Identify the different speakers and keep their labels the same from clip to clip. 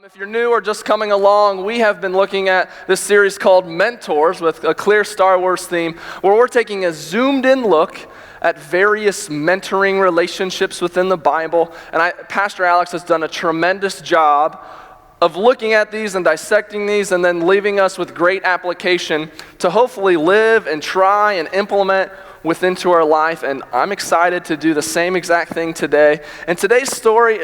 Speaker 1: If you're new or just coming along, we have been looking at this series called Mentors with a clear Star Wars theme, where we're taking a zoomed-in look at various mentoring relationships within the Bible. And Pastor Alex has done a tremendous job of looking at these and dissecting these and then leaving us with great application to hopefully live and try and implement into our life, and I'm excited to do the same exact thing today. And today's story,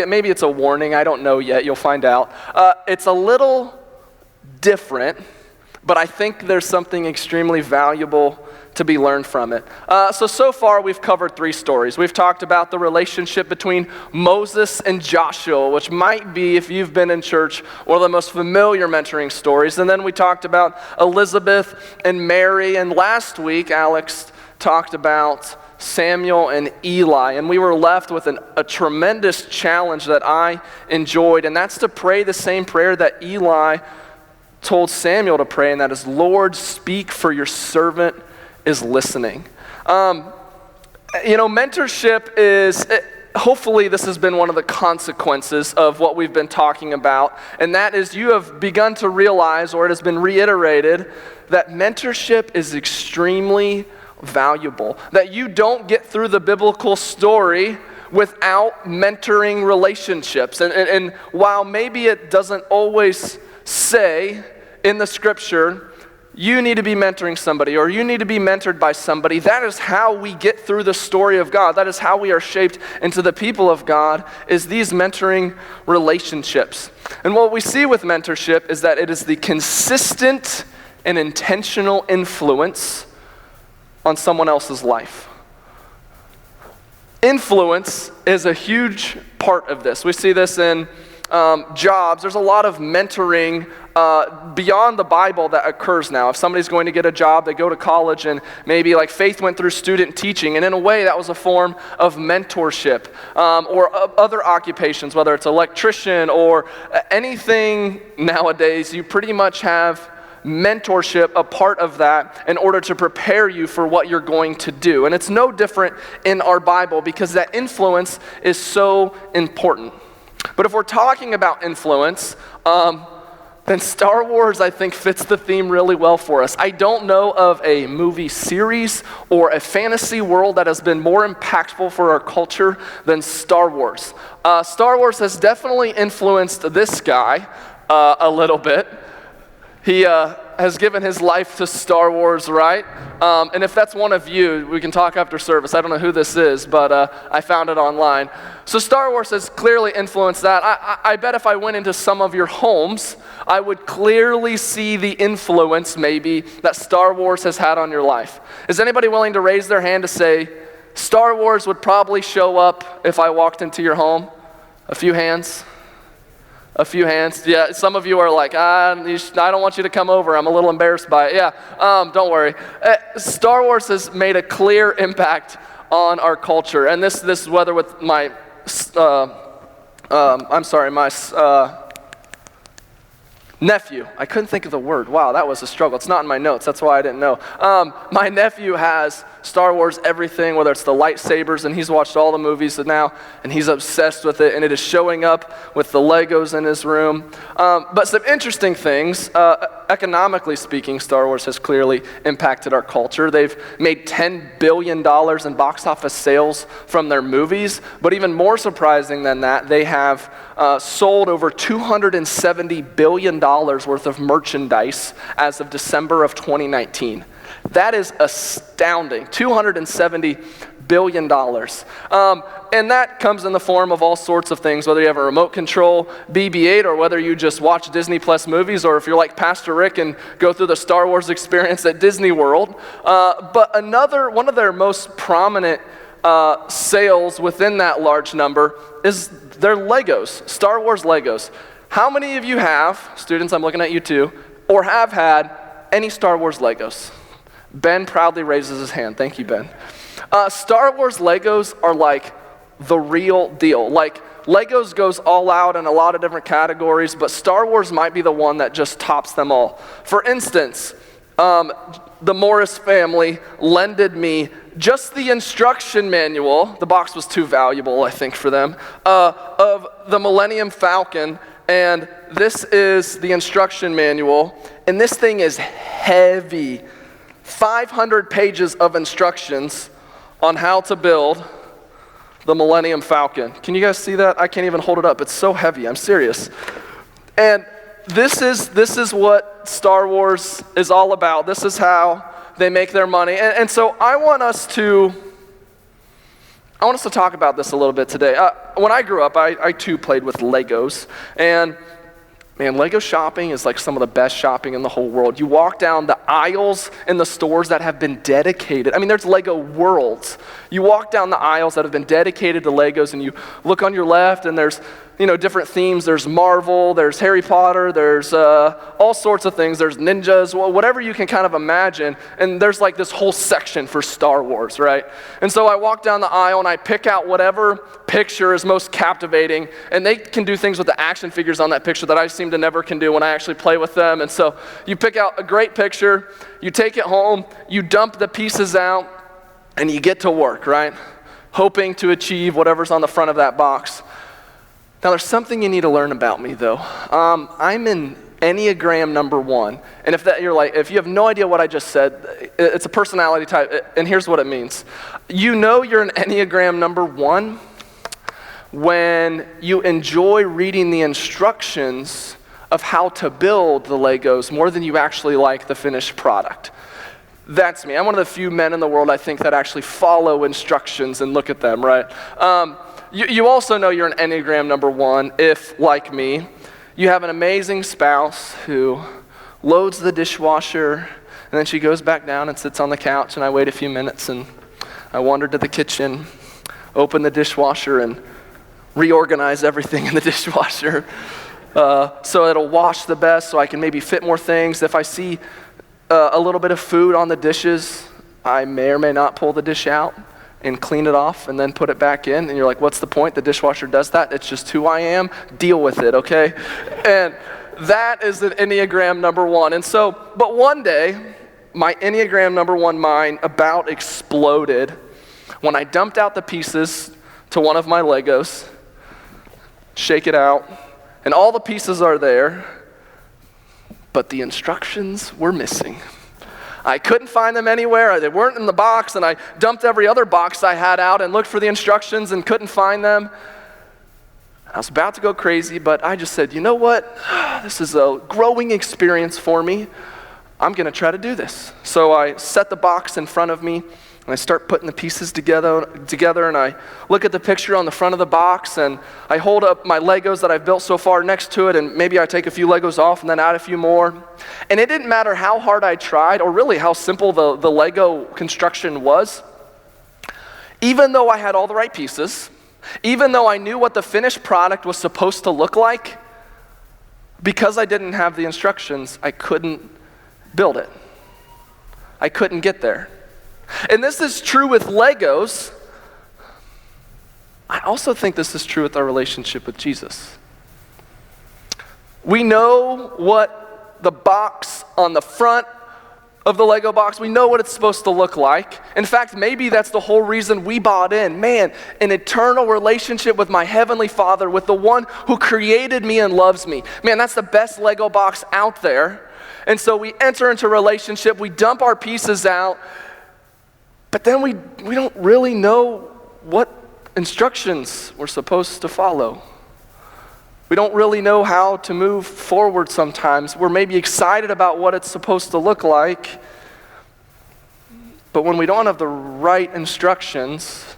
Speaker 1: maybe it's a warning, I don't know yet, you'll find out. It's a little different, but I think there's something extremely valuable to be learned from it. So far we've covered three stories. We've talked about the relationship between Moses and Joshua, which might be, if you've been in church, one of the most familiar mentoring stories. And then we talked about Elizabeth and Mary, and last week Alex talked about Samuel and Eli, and we were left with a tremendous challenge that I enjoyed, and that's to pray the same prayer that Eli told Samuel to pray, and that is, Lord, speak, for your servant is listening. Mentorship is, hopefully this has been one of the consequences of what we've been talking about, and that is you have begun to realize, or it has been reiterated, that mentorship is extremely valuable, that you don't get through the biblical story without mentoring relationships. And while maybe it doesn't always say in the scripture, you need to be mentoring somebody or you need to be mentored by somebody, that is how we get through the story of God. That is how we are shaped into the people of God, is these mentoring relationships. And what we see with mentorship is that it is the consistent and intentional influence on someone else's life. Influence is a huge part of this. We see this in jobs. There's a lot of mentoring beyond the Bible that occurs now. If somebody's going to get a job, they go to college, and maybe like Faith went through student teaching, and in a way that was a form of mentorship, or other occupations, whether it's electrician or anything nowadays, you pretty much have mentorship a part of that in order to prepare you for what you're going to do. And it's no different in our Bible, because that influence is so important. But if we're talking about influence, then Star Wars, I think, fits the theme really well for us. I don't know of a movie series or a fantasy world that has been more impactful for our culture than Star Wars. Star Wars has definitely influenced this guy a little bit. He has given his life to Star Wars, right? And if that's one of you, we can talk after service. I don't know who this is, but I found it online. So Star Wars has clearly influenced that. I bet if I went into some of your homes, I would clearly see the influence, maybe, that Star Wars has had on your life. Is anybody willing to raise their hand to say, Star Wars would probably show up if I walked into your home? A few hands? A few hands. Yeah, some of you are like, I don't want you to come over. I'm a little embarrassed by it. Yeah, don't worry. Star Wars has made a clear impact on our culture. And this whether with my nephew. I couldn't think of the word. Wow, that was a struggle. It's not in my notes. That's why I didn't know. My nephew has Star Wars everything, whether it's the lightsabers, and he's watched all the movies now, and he's obsessed with it, and it is showing up with the Legos in his room. But some interesting things, economically speaking, Star Wars has clearly impacted our culture. They've made $10 billion in box office sales from their movies, but even more surprising than that, they have sold over $270 billion worth of merchandise as of December of 2019. That is astounding, $270 billion. And that comes in the form of all sorts of things, whether you have a remote control BB-8 or whether you just watch Disney Plus movies, or if you're like Pastor Rick and go through the Star Wars experience at Disney World. But one of their most prominent sales within that large number is their Legos, Star Wars Legos. How many of you have, students, I'm looking at you too, or have had any Star Wars Legos? Ben proudly raises his hand. Thank you, Ben. Star Wars Legos are like the real deal. Like, Legos goes all out in a lot of different categories, but Star Wars might be the one that just tops them all. For instance, the Morris family lended me just the instruction manual, the box was too valuable, I think, for them, of the Millennium Falcon, And this is the instruction manual, and this thing is heavy. 500 pages of instructions on how to build the Millennium Falcon. Can you guys see that? I can't even hold it up. It's so heavy. I'm serious. And this is what Star Wars is all about. This is how they make their money. And so I want us to talk about this a little bit today. When I grew up, I too played with Legos. And man, Lego shopping is like some of the best shopping in the whole world. You walk down the aisles in the stores that have been dedicated. I mean, there's Lego worlds. You walk down the aisles that have been dedicated to Legos, and you look on your left, and there's, different themes. There's Marvel, there's Harry Potter, there's all sorts of things. There's ninjas, whatever you can kind of imagine. And there's like this whole section for Star Wars, right? And so I walk down the aisle and I pick out whatever picture is most captivating. And they can do things with the action figures on that picture that I seem to never can do when I actually play with them. And so you pick out a great picture, you take it home, you dump the pieces out, and you get to work, right? Hoping to achieve whatever's on the front of that box. Now, there's something you need to learn about me, though. I'm an Enneagram number 1. And if you have no idea what I just said, it's a personality type, and here's what it means. You know you're an Enneagram number 1 when you enjoy reading the instructions of how to build the Legos more than you actually like the finished product. That's me. I'm one of the few men in the world, I think, that actually follow instructions and look at them, right? You also know you're an Enneagram number 1 if, like me, you have an amazing spouse who loads the dishwasher, and then she goes back down and sits on the couch, and I wait a few minutes, and I wander to the kitchen, open the dishwasher, and reorganize everything in the dishwasher so it'll wash the best, so I can maybe fit more things. If I see a little bit of food on the dishes, I may or may not pull the dish out and clean it off and then put it back in. And you're like, what's the point? The dishwasher does that. It's just who I am. Deal with it, okay? And that is an Enneagram number 1. And so, but one day, my Enneagram number 1 mind about exploded when I dumped out the pieces to one of my Legos, shake it out, and all the pieces are there, but the instructions were missing. I couldn't find them anywhere. They weren't in the box, and I dumped every other box I had out and looked for the instructions and couldn't find them. I was about to go crazy, but I just said, you know what? This is a growing experience for me. I'm going to try to do this. So I set the box in front of me, and I start putting the pieces together, and I look at the picture on the front of the box, and I hold up my Legos that I've built so far next to it, and maybe I take a few Legos off and then add a few more. And it didn't matter how hard I tried, or really how simple the Lego construction was. Even though I had all the right pieces, even though I knew what the finished product was supposed to look like, because I didn't have the instructions, I couldn't build it. I couldn't get there. And this is true with Legos. I also think this is true with our relationship with Jesus. We know what the box on the front of the Lego box, we know what it's supposed to look like. In fact, maybe that's the whole reason we bought in. Man, an eternal relationship with my Heavenly Father, with the one who created me and loves me. Man, that's the best Lego box out there. And so we enter into a relationship, we dump our pieces out, but then we don't really know what instructions we're supposed to follow. We don't really know how to move forward sometimes. We're maybe excited about what it's supposed to look like, but when we don't have the right instructions,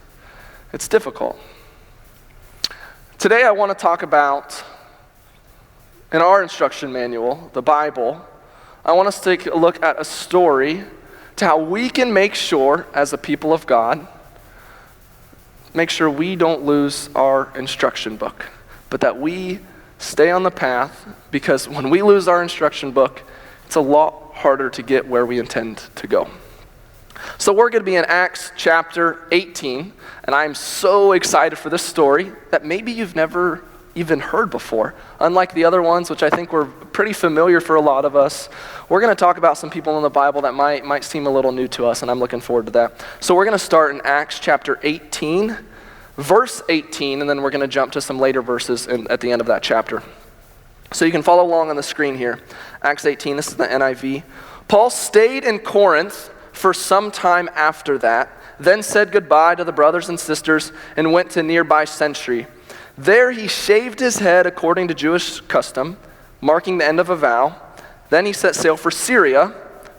Speaker 1: it's difficult. Today I want to talk about, in our instruction manual, the Bible, I want us to take a look at a story to how we can make sure, as a people of God, make sure we don't lose our instruction book, but that we stay on the path, because when we lose our instruction book, it's a lot harder to get where we intend to go. So we're going to be in Acts chapter 18, and I'm so excited for this story that maybe you've never even heard before. Unlike the other ones, which I think were pretty familiar for a lot of us, we're going to talk about some people in the Bible that might seem a little new to us, and I'm looking forward to that. So we're going to start in Acts chapter 18, verse 18, and then we're going to jump to some later verses at the end of that chapter. So you can follow along on the screen here. Acts 18, this is the NIV. Paul stayed in Corinth for some time after that, then said goodbye to the brothers and sisters and went to nearby Century. There he shaved his head according to Jewish custom, marking the end of a vow. Then he set sail for Syria,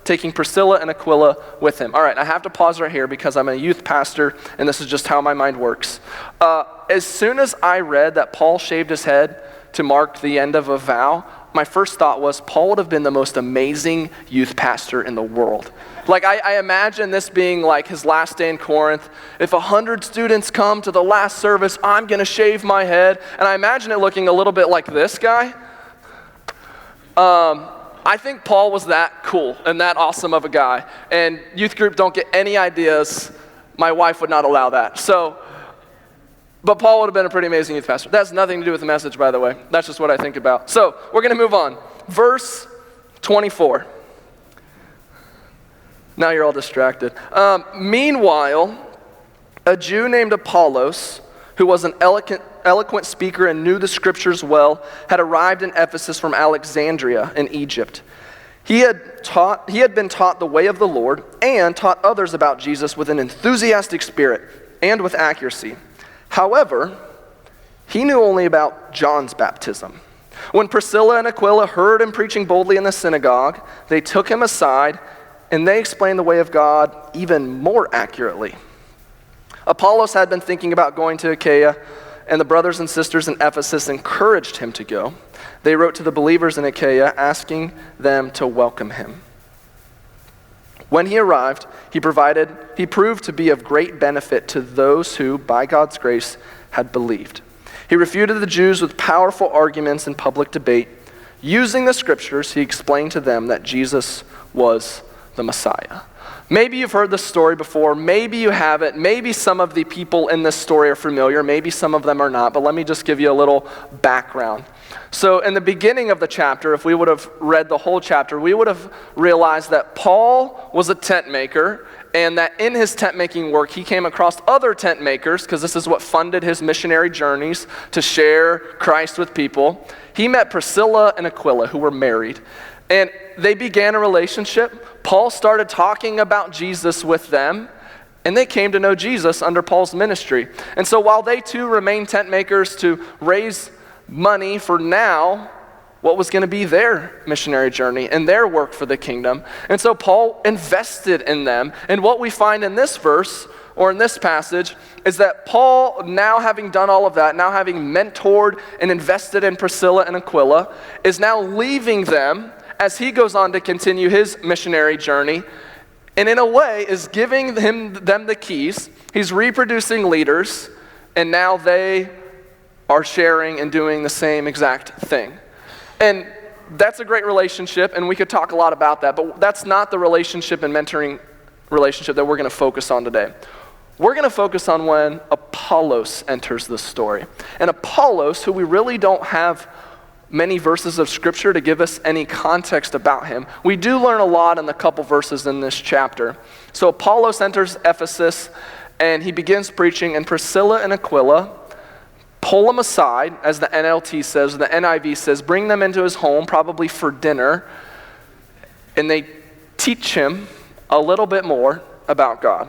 Speaker 1: taking Priscilla and Aquila with him. All right, I have to pause right here because I'm a youth pastor, and this is just how my mind works. As soon as I read that Paul shaved his head to mark the end of a vow, my first thought was Paul would have been the most amazing youth pastor in the world. Like, I imagine this being like his last day in Corinth. If 100 students come to the last service, I'm going to shave my head. And I imagine it looking a little bit like this guy. I think Paul was that cool and that awesome of a guy. And youth group don't get any ideas. My wife would not allow that. But Paul would have been a pretty amazing youth pastor. That has nothing to do with the message, by the way. That's just what I think about. So we're going to move on. Verse 24. Now you're all distracted. Meanwhile, a Jew named Apollos, who was an eloquent speaker and knew the scriptures well, had arrived in Ephesus from Alexandria in Egypt. He had been taught the way of the Lord and taught others about Jesus with an enthusiastic spirit and with accuracy. However, he knew only about John's baptism. When Priscilla and Aquila heard him preaching boldly in the synagogue, they took him aside and they explained the way of God even more accurately. Apollos had been thinking about going to Achaia, and the brothers and sisters in Ephesus encouraged him to go. They wrote to the believers in Achaia, asking them to welcome him. When he arrived, he proved to be of great benefit to those who, by God's grace, had believed. He refuted the Jews with powerful arguments in public debate. Using the scriptures, he explained to them that Jesus was the Messiah. Maybe you've heard this story before, maybe you haven't, maybe some of the people in this story are familiar, maybe some of them are not, but let me just give you a little background. So in the beginning of the chapter, if we would have read the whole chapter, we would have realized that Paul was a tent maker, and that in his tent making work, he came across other tent makers, because this is what funded his missionary journeys to share Christ with people. He met Priscilla and Aquila, who were married, and they began a relationship. Paul started talking about Jesus with them, and they came to know Jesus under Paul's ministry. And so while they too remained tent makers to raise money for now, what was going to be their missionary journey and their work for the kingdom. And so Paul invested in them. And what we find in this verse, or in this passage, is that Paul, now having done all of that, now having mentored and invested in Priscilla and Aquila, is now leaving them as he goes on to continue his missionary journey, and in a way is giving them the keys. He's reproducing leaders, and now they are sharing and doing the same exact thing. And that's a great relationship, and we could talk a lot about that, but that's not the relationship and mentoring relationship that we're going to focus on today. We're going to focus on when Apollos enters the story. And Apollos, who we really don't have many verses of scripture to give us any context about him. We do learn a lot in the couple verses in this chapter. So Apollos enters Ephesus and he begins preaching, and Priscilla and Aquila pull him aside, as the NLT says, the NIV says, bring them into his home, probably for dinner, and they teach him a little bit more about God.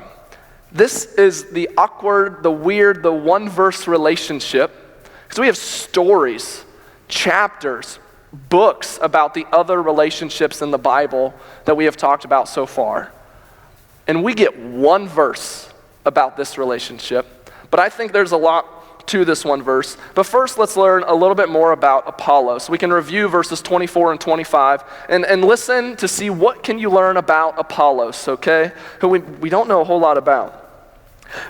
Speaker 1: This is the awkward, the weird, the one-verse relationship, because we have stories, chapters, books about the other relationships in the Bible that we have talked about so far. And we get one verse about this relationship, but I think there's a lot to this one verse. But first, let's learn a little bit more about Apollos. We can review verses 24 and 25 and listen to see what can you learn about Apollos, okay? Who we don't know a whole lot about.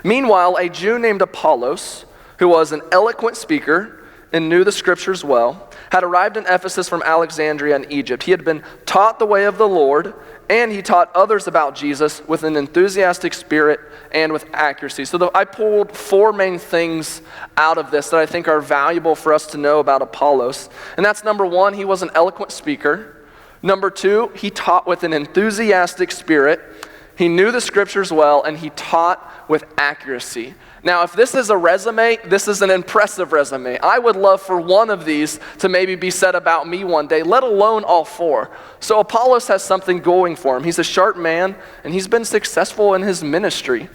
Speaker 1: Meanwhile, a Jew named Apollos, who was an eloquent speaker and knew the scriptures well, had arrived in Ephesus from Alexandria in Egypt. He had been taught the way of the Lord, and he taught others about Jesus with an enthusiastic spirit and with accuracy. So I pulled four main things out of this that I think are valuable for us to know about Apollos. And that's number one, he was an eloquent speaker. Number two, he taught with an enthusiastic spirit. he knew the scriptures well, and he taught with accuracy. Now, if this is a resume, this is an impressive resume. I would love for one of these to maybe be said about me one day, let alone all four. So Apollos has something going for him. He's a sharp man, and he's been successful in his ministry.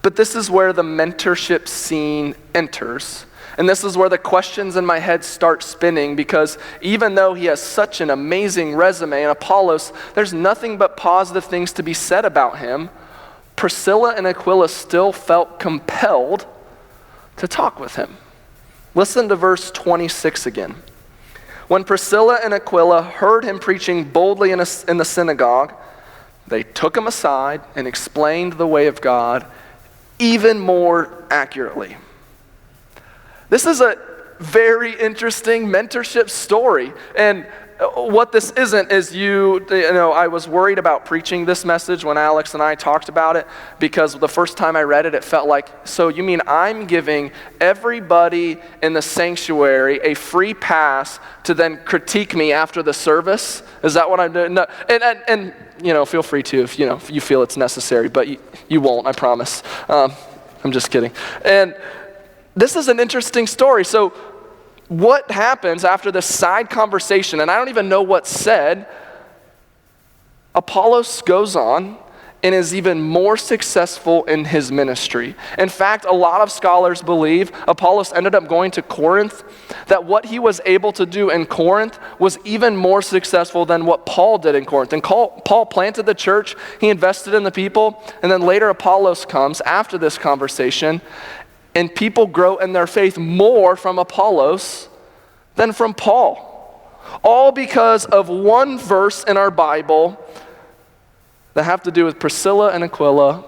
Speaker 1: But this is where the mentorship scene enters. And this is where the questions in my head start spinning, because even though he has such an amazing resume, and Apollos, there's nothing but positive things to be said about him, Priscilla and Aquila still felt compelled to talk with him. Listen to verse 26 again. When Priscilla and Aquila heard him preaching boldly in the synagogue, they took him aside and explained the way of God even more accurately. This is a very interesting mentorship story. And what this isn't is I was worried about preaching this message when Alex and I talked about it, because the first time I read it, it felt like, so you mean I'm giving everybody in the sanctuary a free pass to then critique me after the service? Is that what I'm doing? No. And feel free to if you feel it's necessary, but you won't, I promise. I'm just kidding. And this is an interesting story. So what happens after this side conversation, and I don't even know what's said, Apollos goes on and is even more successful in his ministry. In fact, a lot of scholars believe Apollos ended up going to Corinth, that what he was able to do in Corinth was even more successful than what Paul did in Corinth. And Paul planted the church, he invested in the people, and then later Apollos comes after this conversation, and people grow in their faith more from Apollos than from Paul. All because of one verse in our Bible that have to do with Priscilla and Aquila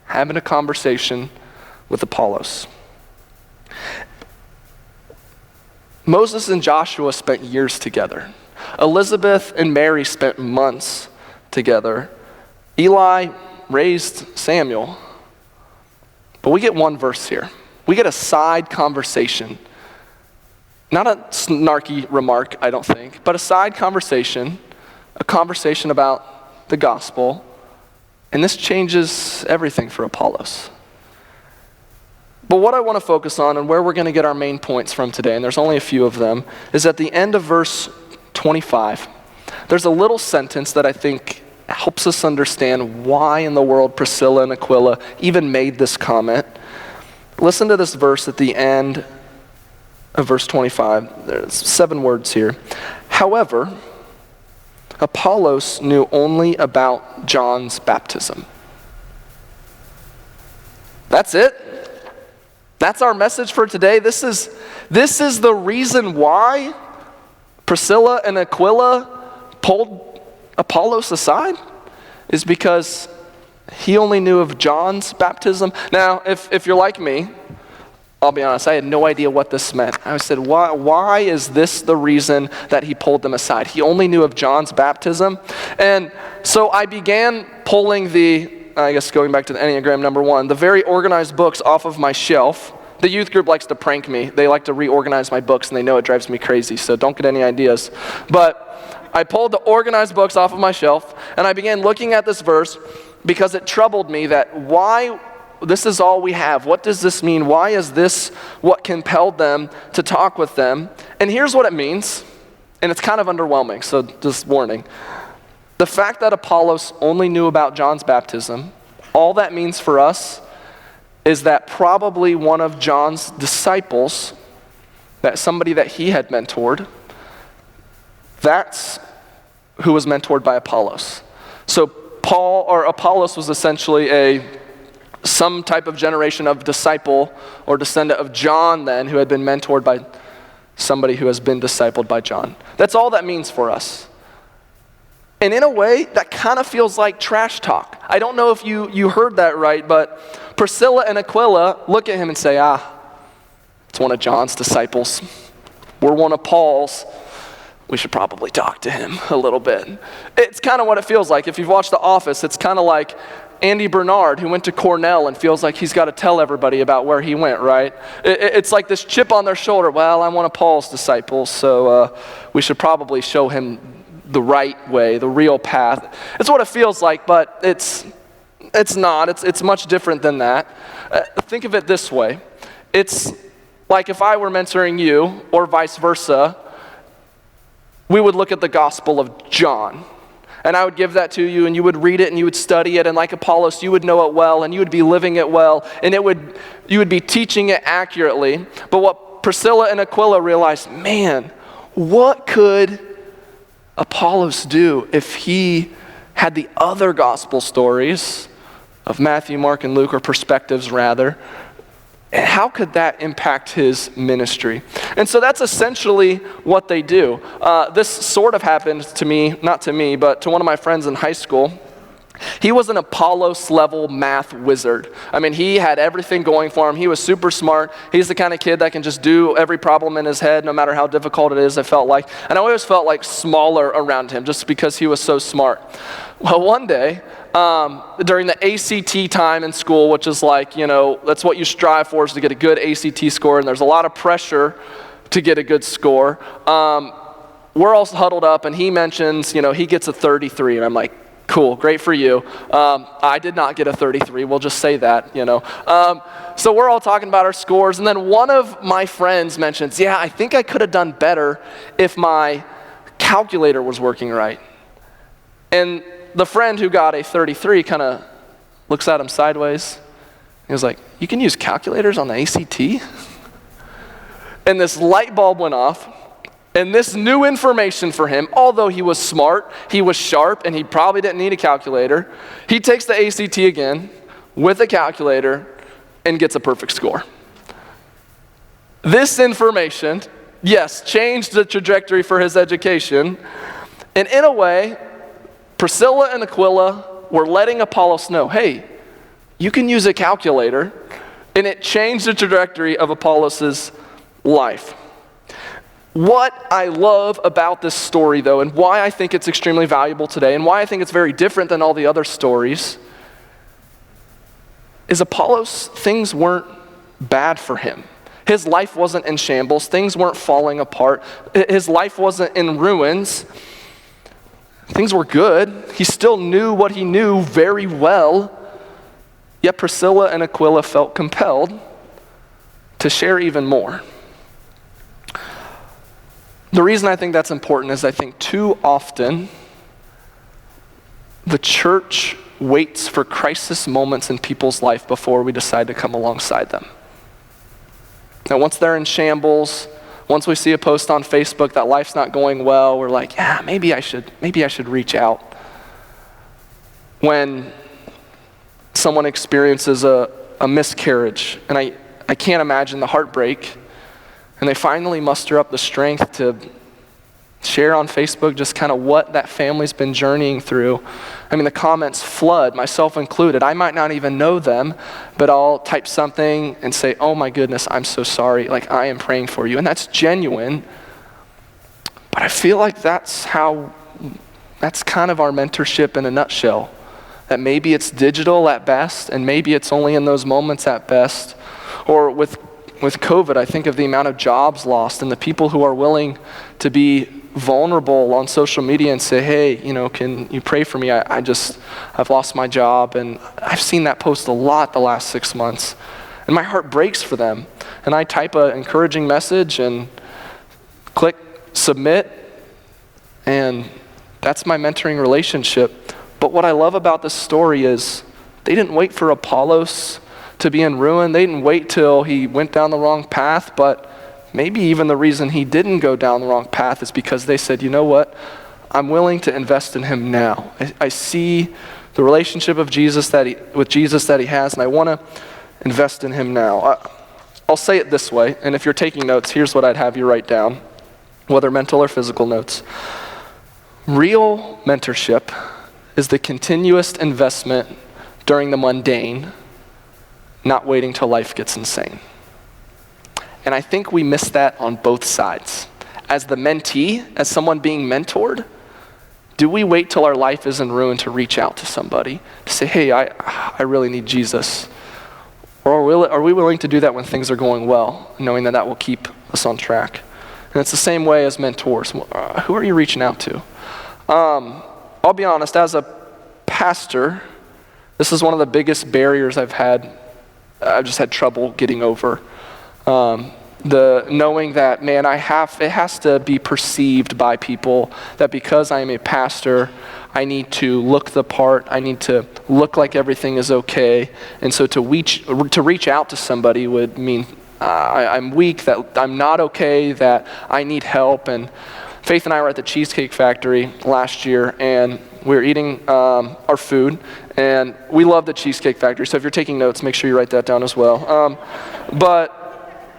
Speaker 1: having a conversation with Apollos. Moses and Joshua spent years together. Elizabeth and Mary spent months together. Eli raised Samuel. But we get one verse here. We get a side conversation. Not a snarky remark, I don't think, but a side conversation, a conversation about the gospel, and this changes everything for Apollos. But what I want to focus on, and where we're going to get our main points from today, and there's only a few of them, is at the end of verse 25. There's a little sentence that I think helps us understand why in the world Priscilla and Aquila even made this comment. Listen to this verse at the end of verse 25. There's 7 words here. However, Apollos knew only about John's baptism. That's it. That's our message for today. This is the reason why Priscilla and Aquila pulled Apollos aside, is because he only knew of John's baptism. Now, if you're like me, I'll be honest, I had no idea what this meant. I said, why is this the reason that he pulled them aside? He only knew of John's baptism. And so I began pulling going back to the Enneagram number 1, the very organized books off of my shelf. The youth group likes to prank me. They like to reorganize my books, and they know it drives me crazy, so don't get any ideas. But I pulled the organized books off of my shelf, and I began looking at this verse because it troubled me that why this is all we have. What does this mean? Why is this what compelled them to talk with them? And here's what it means, and it's kind of underwhelming, so just warning. The fact that Apollos only knew about John's baptism, all that means for us is that probably one of John's disciples, that somebody that he had mentored, that's who was mentored by Apollos. So Apollos was essentially some type of generation of disciple or descendant of John then, who had been mentored by somebody who has been discipled by John. That's all that means for us. And in a way, that kind of feels like trash talk. I don't know if you heard that right, but Priscilla and Aquila look at him and say, it's one of John's disciples. We're one of Paul's. We should probably talk to him a little bit. It's kind of what it feels like. If you've watched The Office, it's kind of like Andy Bernard, who went to Cornell and feels like he's got to tell everybody about where he went, right? It's like this chip on their shoulder. Well, I'm one of Paul's disciples, so we should probably show him the right way, the real path. It's what it feels like, but it's not. It's much different than that. Think of it this way. It's like if I were mentoring you, or vice versa, we would look at the Gospel of John. And I would give that to you, and you would read it, and you would study it, and like Apollos, you would know it well, and you would be living it well, and you would be teaching it accurately. But what Priscilla and Aquila realized, man, what could Apollos do if he had the other gospel stories of Matthew, Mark, and Luke, or perspectives rather? And how could that impact his ministry? And so that's essentially what they do. This sort of happened to me, not to me, but to one of my friends in high school. He was an Apollos-level math wizard. I mean, he had everything going for him. He was super smart. He's the kind of kid that can just do every problem in his head, no matter how difficult it is, I felt like. And I always felt like smaller around him, just because he was so smart. Well, one day, during the ACT time in school, which is like, that's what you strive for, is to get a good ACT score, and there's a lot of pressure to get a good score. We're all huddled up, and he mentions, he gets a 33, and I'm like, cool, great for you. I did not get a 33, we'll just say that, So we're all talking about our scores, and then one of my friends mentions, yeah, I think I could have done better if my calculator was working right. And the friend who got a 33 kind of looks at him sideways. He was like, you can use calculators on the ACT? And this light bulb went off, and this new information for him, although he was smart, he was sharp, and he probably didn't need a calculator, he takes the ACT again with a calculator and gets a perfect score. This information, yes, changed the trajectory for his education, and in a way, Priscilla and Aquila were letting Apollos know, hey, you can use a calculator, and it changed the trajectory of Apollos' life. What I love about this story, though, and why I think it's extremely valuable today, and why I think it's very different than all the other stories, is Apollos, things weren't bad for him. His life wasn't in shambles. Things weren't falling apart. His life wasn't in ruins. Things were good. He still knew what he knew very well. Yet Priscilla and Aquila felt compelled to share even more. The reason I think that's important is I think too often the church waits for crisis moments in people's life before we decide to come alongside them. Now, once they're in shambles, once we see a post on Facebook that life's not going well, we're like, yeah, maybe I should reach out. When someone experiences a miscarriage, and I can't imagine the heartbreak, and they finally muster up the strength to share on Facebook just kind of what that family's been journeying through. I mean, the comments flood, myself included. I might not even know them, but I'll type something and say, oh my goodness, I'm so sorry. Like, I am praying for you. And that's genuine. But I feel like that's kind of our mentorship in a nutshell. That maybe it's digital at best, and maybe it's only in those moments at best. Or with COVID, I think of the amount of jobs lost and the people who are willing to be vulnerable on social media and say, hey, can you pray for me? I've lost my job, and I've seen that post a lot the last 6 months, and my heart breaks for them. And I type an encouraging message and click submit, and that's my mentoring relationship. But what I love about this story is they didn't wait for Apollos to be in ruin. They didn't wait till he went down the wrong path, but maybe even the reason he didn't go down the wrong path is because they said, you know what? I'm willing to invest in him now. I see the relationship with Jesus that he has, and I want to invest in him now. I'll say it this way, and if you're taking notes, here's what I'd have you write down, whether mental or physical notes. Real mentorship is the continuous investment during the mundane, not waiting till life gets insane. And I think we miss that on both sides. As the mentee, as someone being mentored, do we wait till our life is in ruin to reach out to somebody, to say, hey, I really need Jesus? Or are we willing to do that when things are going well, knowing that will keep us on track? And it's the same way as mentors. Who are you reaching out to? I'll be honest, as a pastor, this is one of the biggest barriers I've just had trouble getting over. The knowing that, man, it has to be perceived by people that because I am a pastor, I need to look the part, I need to look like everything is okay. And so to reach out to somebody would mean I'm weak, that I'm not okay, that I need help. And Faith and I were at the Cheesecake Factory last year, and we were eating our food, and we love the Cheesecake Factory. So if you're taking notes, make sure you write that down as well. But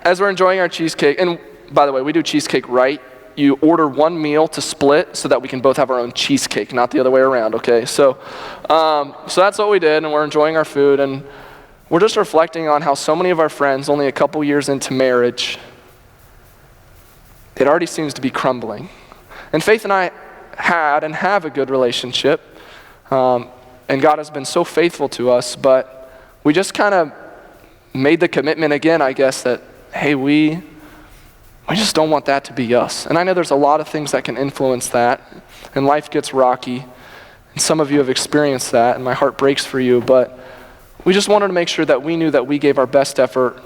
Speaker 1: as we're enjoying our cheesecake, and by the way, we do cheesecake right. You order one meal to split so that we can both have our own cheesecake, not the other way around, okay? So that's what we did, and we're enjoying our food, and we're just reflecting on how so many of our friends, only a couple years into marriage, it already seems to be crumbling. And Faith and I had and have a good relationship, and God has been so faithful to us, but we just kind of made the commitment again, I guess, that, hey, we just don't want that to be us. And I know there's a lot of things that can influence that, and life gets rocky, and some of you have experienced that, and my heart breaks for you, but we just wanted to make sure that we knew that we gave our best effort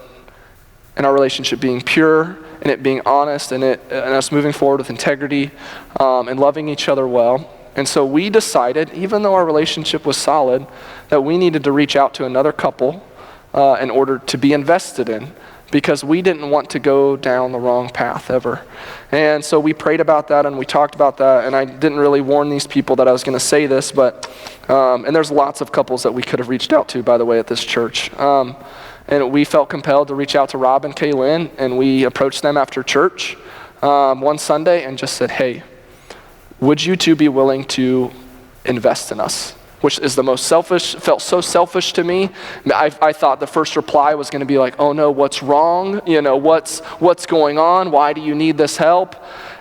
Speaker 1: in our relationship being pure, and it being honest, and us moving forward with integrity, and loving each other well. And so we decided, even though our relationship was solid, that we needed to reach out to another couple in order to be invested in, because we didn't want to go down the wrong path ever. And so we prayed about that, and we talked about that, and I didn't really warn these people that I was going to say this, but and there's lots of couples that we could have reached out to, by the way, at this church. And we felt compelled to reach out to Rob and Kaylin, and we approached them after church one Sunday and just said, hey, would you two be willing to invest in us? Which is the most selfish, felt so selfish to me. I thought the first reply was going to be like, oh no, what's wrong? What's going on? Why do you need this help?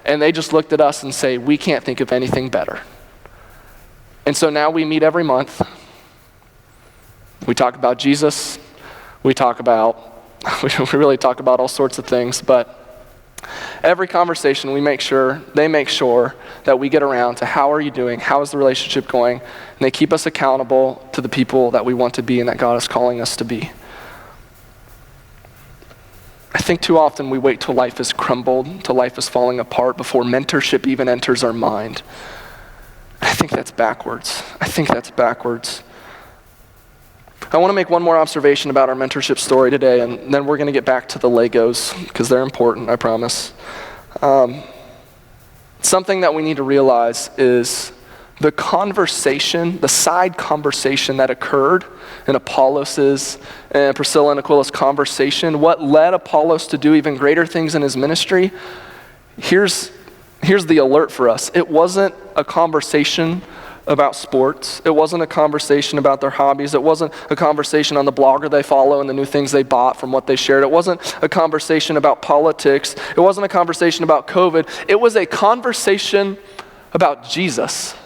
Speaker 1: And they just looked at us and say, we can't think of anything better. And so now we meet every month. We talk about Jesus. We really talk about all sorts of things, but every conversation they make sure that we get around to how are you doing, how is the relationship going, and they keep us accountable to the people that we want to be and that God is calling us to be. I think too often we wait till life is crumbled, till life is falling apart before mentorship even enters our mind. I think that's backwards. I want to make one more observation about our mentorship story today, and then we're going to get back to the Legos, because they're important, I promise. Something that we need to realize is the side conversation that occurred in Apollos' and Priscilla and Aquila's conversation, what led Apollos to do even greater things in his ministry. Here's the alert for us. It wasn't a conversation about sports. It wasn't a conversation about their hobbies. It wasn't a conversation on the blogger they follow and the new things they bought from what they shared. It wasn't a conversation about politics. It wasn't a conversation about COVID. It was a conversation about Jesus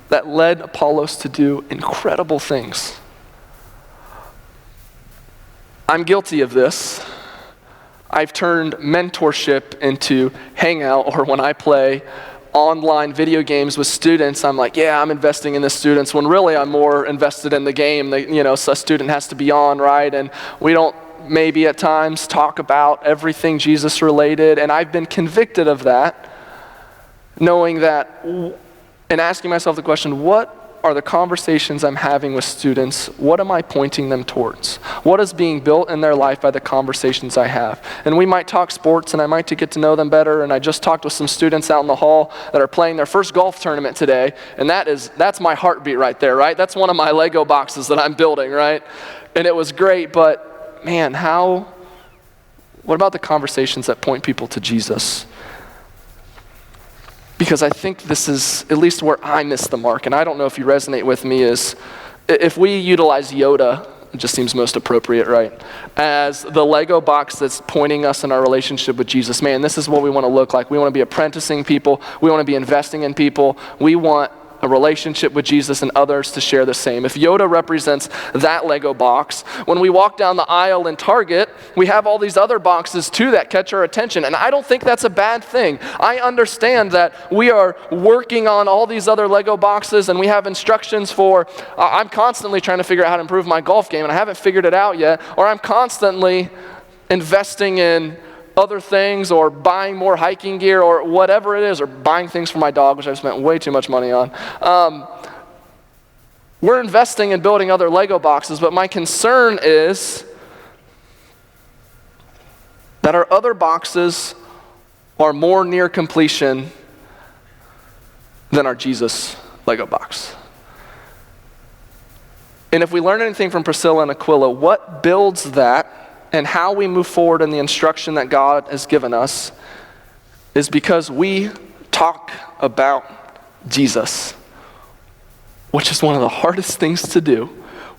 Speaker 1: that led Apollos to do incredible things. I'm guilty of this. I've turned mentorship into hangout, or when I play online video games with students, I'm like, yeah, I'm investing in the students, when really I'm more invested in the game. So a student has to be on, right? And we don't maybe at times talk about everything Jesus related, and I've been convicted of that, knowing that, and asking myself the question, what are the conversations I'm having with students? What am I pointing them towards? What is being built in their life by the conversations I have? And we might talk sports, and I might get to know them better, and I just talked with some students out in the hall that are playing their first golf tournament today, and that's my heartbeat right there, right? That's one of my Lego boxes that I'm building, right? And it was great, but man, what about the conversations that point people to Jesus? Because I think this is at least where I miss the mark, and I don't know if you resonate with me, is if we utilize Yoda, it just seems most appropriate, right? As the Lego box that's pointing us in our relationship with Jesus. Man, this is what we want to look like. We want to be apprenticing people. We want to be investing in people. We want a relationship with Jesus and others to share the same. If Yoda represents that Lego box, when we walk down the aisle in Target, we have all these other boxes too that catch our attention. And I don't think that's a bad thing. I understand that we are working on all these other Lego boxes and we have instructions for, I'm constantly trying to figure out how to improve my golf game and I haven't figured it out yet, or I'm constantly investing in other things or buying more hiking gear or whatever it is, or buying things for my dog, which I've spent way too much money on. We're investing in building other Lego boxes, but my concern is that our other boxes are more near completion than our Jesus Lego box. And if we learn anything from Priscilla and Aquila, what builds that and how we move forward in the instruction that God has given us is because we talk about Jesus, which is one of the hardest things to do,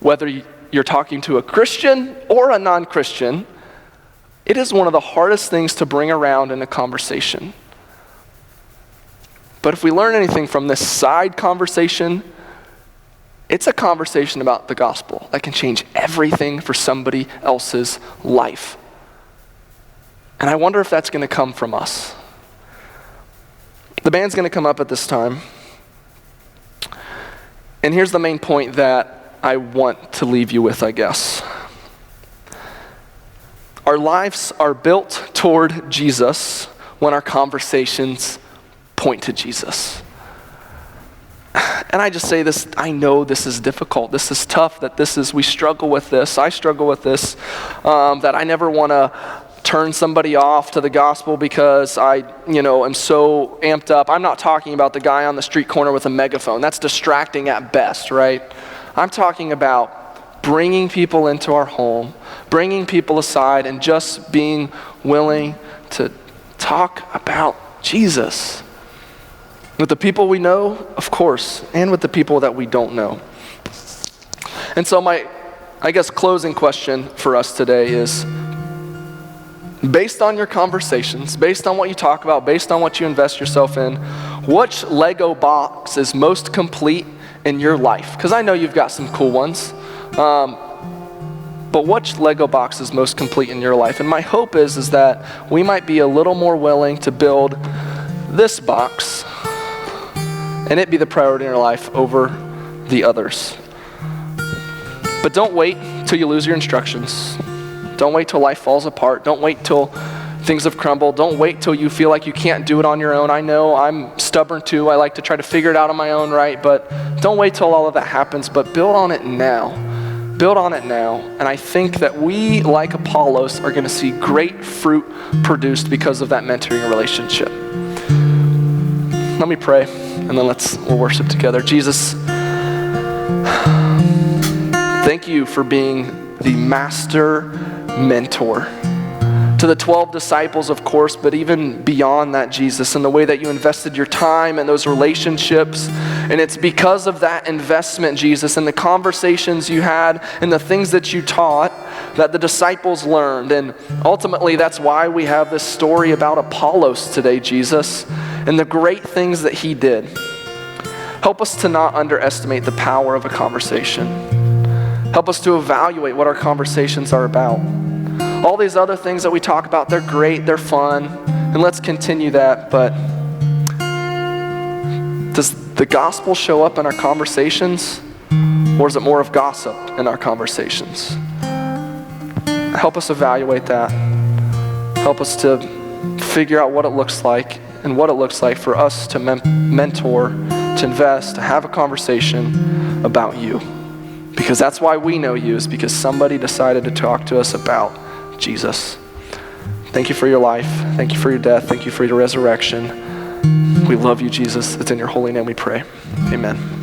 Speaker 1: whether you're talking to a Christian or a non-Christian. It is one of the hardest things to bring around in a conversation. But if we learn anything from this side conversation, it's a conversation about the gospel that can change everything for somebody else's life. And I wonder if that's going to come from us. The band's going to come up at this time. And here's the main point that I want to leave you with, I guess. Our lives are built toward Jesus when our conversations point to Jesus. And I just say this, I know this is difficult, this is tough, we struggle with this, I struggle with this, that I never want to turn somebody off to the gospel because I, am so amped up. I'm not talking about the guy on the street corner with a megaphone. That's distracting at best, right? I'm talking about bringing people into our home, bringing people aside and just being willing to talk about Jesus. With the people we know, of course, and with the people that we don't know. And so my, closing question for us today is, based on your conversations, based on what you talk about, based on what you invest yourself in, which Lego box is most complete in your life? Because I know you've got some cool ones. But which Lego box is most complete in your life? And my hope is that we might be a little more willing to build this box and it be the priority in your life over the others. But don't wait till you lose your instructions. Don't wait till life falls apart. Don't wait till things have crumbled. Don't wait till you feel like you can't do it on your own. I know I'm stubborn too. I like to try to figure it out on my own, right? But don't wait till all of that happens, but build on it now. Build on it now. And I think that we, like Apollos, are going to see great fruit produced because of that mentoring relationship. Let me pray, and then we'll worship together. Jesus, thank you for being the master mentor to the 12 disciples, of course, but even beyond that, Jesus, and the way that you invested your time and those relationships. And it's because of that investment, Jesus, and the conversations you had and the things that you taught that the disciples learned. And ultimately, that's why we have this story about Apollos today, Jesus, and the great things that he did. Help us to not underestimate the power of a conversation. Help us to evaluate what our conversations are about. All these other things that we talk about, they're great, they're fun, and let's continue that, but does the gospel show up in our conversations, or is it more of gossip in our conversations? Help us evaluate that. Help us to figure out what it looks like and what it looks like for us to mentor, to invest, to have a conversation about you. Because that's why we know you, is because somebody decided to talk to us about Jesus. Thank you for your life. Thank you for your death. Thank you for your resurrection. We love you, Jesus. It's in your holy name we pray. Amen.